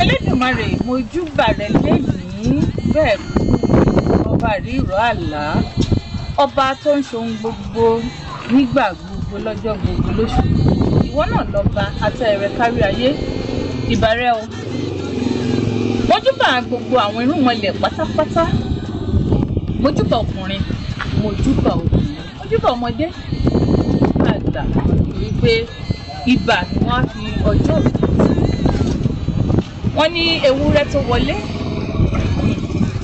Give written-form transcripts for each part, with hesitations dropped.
Elédùmarè mojúbà rẹ lẹ́yìn bẹ́ẹ̀ ọba rírọ̀ àlá ọba tó ń ṣohun gbogbo nígbà gbogbo lọ́jọ́ gbogbo lóṣù ìwọ náà lọ́ba àtẹ̀rẹ̀ kárí ayé ìbàrẹ̀ o mojúbà gbogbo àwọn irúnmọlẹ̀ pátápátá mojúbà ọkùnrin mojúbà obìnrin mojúbà ọmọdé àgbà wípé ibà ni wọ́n á fi ọjọ́ òbí wọ́n ní ewúrẹ́ tó wọlé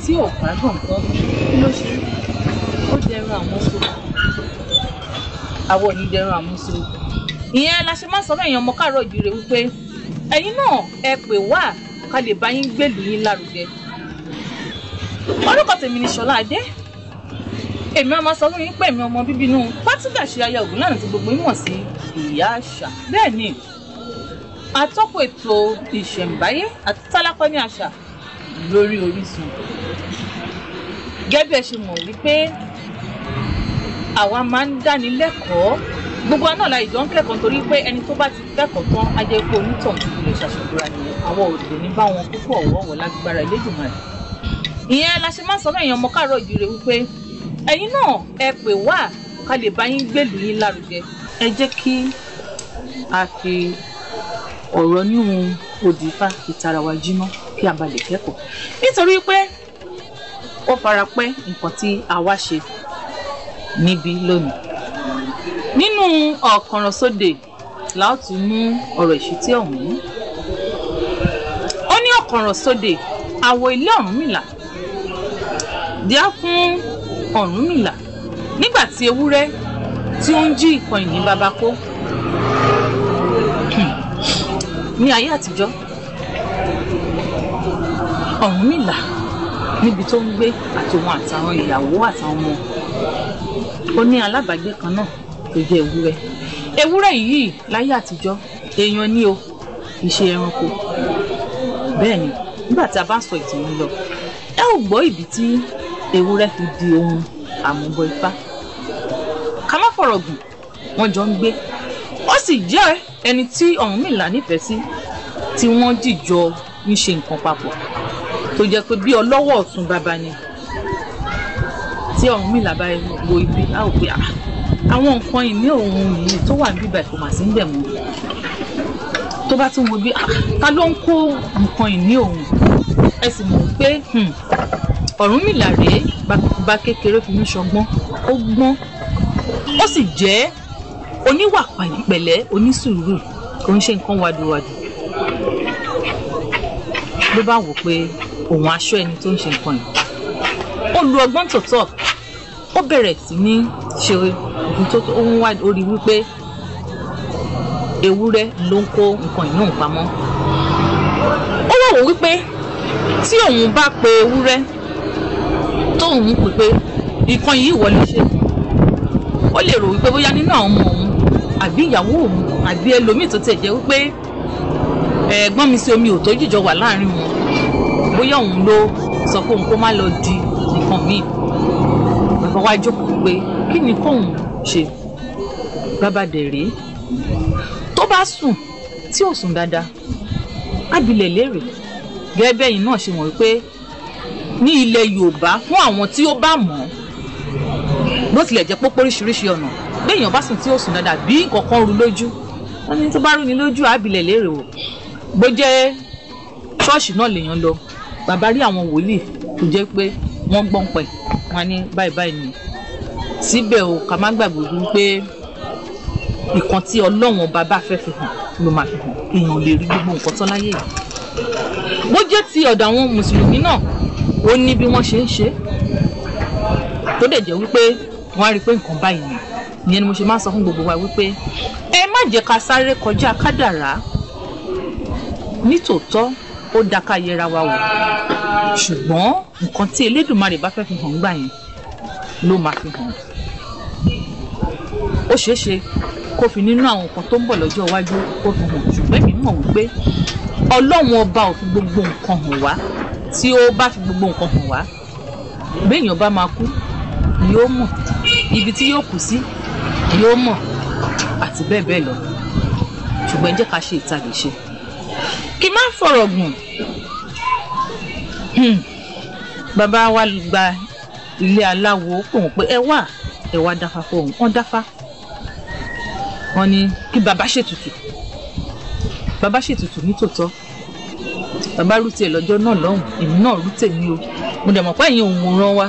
tí ò bá gbọ̀ngàn kí ló ṣe ó dẹrùn àmúso àwọn onídẹrùn àmúso ìyẹn la ṣe máa ń sọ fún èèyàn ọmọ káàárọ̀ oòjíire wípé ẹ̀yin náà ẹ pè wá ká lè bá yín gbèlú yín lárugẹ. Orúkọ tèmi ni Ṣọlá Adé èmi ọmọ sọ fún yín pé èmi ọmọ bíbí inú Fátúngàṣe aya Ògúnlànà tí gbogbo yín mọ̀ sí ìyá àṣà bẹ́ẹ̀ ni atọ́kùn ètò ìṣẹ̀ǹbáyé àti tálákọ́ní àṣà lórí Orísun. Gẹ́gẹ́ bí ẹ ṣe mọ̀ wípé àwa máa ń dáni lẹ́kọ̀ọ́ gbogbo wa náà la ìjọ ń kẹ́kọ̀ọ́ nítorí pé ẹni tó bá ti kẹ́kọ̀ọ́ tán á jẹ́ pé onítọ̀hún ti lè ṣàṣàdúrà nìyẹn àwọn òde ní bá wọn púpọ̀ ọ̀wọ́wọ́ lágbára Elédùmarè. Ìyẹn la ṣe máa ń sọ fún èèyàn ọmọ káàárọ̀ oòjíire wípé ẹ̀yin náà ẹ pè wá ká lè bá yín gbèlú yín lárugẹ. Ẹ jẹ́ kí a fi ọ̀rọ̀ níhun odi Ifá ìtara wa jíná kí a bá lè kẹ́kọ̀ọ́ nítorí pé ó fara pẹ́ nǹkan tí a wá ṣe níbí lónìí. Nínú ọ̀kànràn sóde la ó ti mú ọ̀rọ̀ ìṣítí ọ̀hún. Ó ní ọ̀kànràn sóde àwọ ilé Ọ̀rúnmìlà díá fún Ọ̀rúnmìlà nígbà tí ewúrẹ́ tí ó ń jí ìkan ìní baba kó. Ní ayé àtijọ́ Ọ̀rúnmìlà níbi tó ń gbé àtòun àtàwọn ìyàwó àtàwọn ọmọ ó ní alábàágbé kan náà tó jẹ́ ewúrẹ́ yìí láyé àtijọ́ èèyàn ní o kì í ṣe ẹranko. Bẹ́ẹ̀ ni nígbà tí a bá sọ ìtàn yìí lọ ẹ ò gbọ́ ìdí tí ewúrẹ́ fi di ohun àmúbọ Ifá. Ká má fọ̀rọ̀ gùn wọ́n jọ ń gbé ó sì jẹ́ ẹni tí Ọ̀rúnmìlà nífẹ̀ẹ́ sí tí wọ́n dìjọ ń ṣe nǹkan papọ̀ tó jẹ́ pé bí ọlọ́wọ́ ọ̀tún bàbá ni tí Ọ̀rúnmìlà bá wo ibi á ò pé àwọn nǹkan ìní òun yìí tó wà níbà kò mà sí ń bẹ̀ mọ́ tó bá tún wo bí ta ló ń kó nǹkan ìní òun ẹ sì mọ̀ pé Ọ̀rúnmìlà rèé bá kékeré fi ní ṣọgbọ́n ó gbọ́n ó sì jẹ́ oníwà pẹ̀lẹ́ onísùúrù kò ń ṣe nǹkan wàdùwàdù ló bá wò pé òun aṣọ ẹni tó ń ṣe nǹkan yìí ó lu ọgbọ́n tòótọ́ ó bẹ̀rẹ̀ sí ní ṣe ohun wá orí wípé ewúrẹ́ ló ń kó nǹkan ìní òun pamọ́. Ó wá wò wípé tí òun bá pe ewúrẹ́ tóun pè pé nǹkan yìí wọlé ṣe ó lè rò wípé bóyá nínú àwọn ọmọ òun àbí ìyàwó òun àbí ẹlòmíì tó tẹ̀ jẹ́ wípé ẹ̀gbọ́n mi sí omi ò tó jìjọ wà láàrin wọn bóyá òun ló sọ pé òun kó má lọ di nǹkan míì. Bàbá wa jókòó pé kí ni kóun ṣe. Bàbá dẹ̀ rèé tó bá sùn tí ò sùn dáadáa ábílẹ̀ léèrè gẹ́gẹ́ bẹ́yìn náà ṣe mọ̀ wípé ní ilẹ̀ Yorùbá fún àwọn tí ó bá mọ̀ bó tilẹ̀ jẹ́ pópó oríṣiríṣi ọ̀nà béèyàn bá sùn tí ò sùn dáadáa bí nǹkan rú lójú wọ́n ní tó bá rú ni lójú ábílẹ̀ léèrè o bó jẹ́ ṣọ́ọ̀ṣì náà lèèyàn lọ bàbá rí àwọn wòlíì tó jẹ́ pé wọ́n gbọ́n pẹ̀ wọ́n ní báyìí báyìí ni síbẹ̀ o ká má gbàgbé wípé ìkan tí Ọlọ́run ọba bá fẹ́ fi hàn ló máa fi hàn èèyàn lè rí gbogbo nǹkan tán láyé yìí. Bó jẹ́ ti ọ̀dọ̀ àwọn mùsùlùmí náà ó ní bí wọ́n ṣe ń ṣe tó dẹ̀ jẹ́ wípé wọ́n á rí pé nǹkan báyìí ni ìyẹn ni mo ṣe máa ń sọ fún gbogbo wa wípé ẹ má jẹ́ ká sáré kọjá kádàrá nítòótọ́ ó dá ká yẹra wa wò ṣùgbọ́n nǹkan tí Elédùmarè bá fẹ́ fi hàn gbà yẹn ló máa fi hàn. Ó ṣeé ṣe kó fi nínú àwọn nǹkan tó ń bọ̀ lọ́jọ́ iwájú kó fi hàn ṣùgbọ́n èmi mọ̀ wípé Ọlọ́run ọba ò fi gbogbo nǹkan hàn wá tí ó bá fi gbogbo nǹkan hàn wá béèyàn bá máa kú yóò mọ̀ ibi tí yóò kú sí yóò mọ̀ àti bẹ́ẹ̀ bẹ́ẹ̀ lọ ṣùgbọ́n jẹ́ ká ṣe ìtàgé ṣe. kí má fọ̀rọ̀ gùn bàbá wa gba ilé aláwo pé wọ́n pé ẹ wá dáfá fóun wọ́n dáfá wọ́n ní kí bàbá ṣètùtù nítòótọ́ bàbá rú tiẹ̀ lọ́jọ́ náà lọ́hùn èmi náà rú tèmi o mo dẹ̀ mọ̀ pé ẹ̀yin òun ràn wá.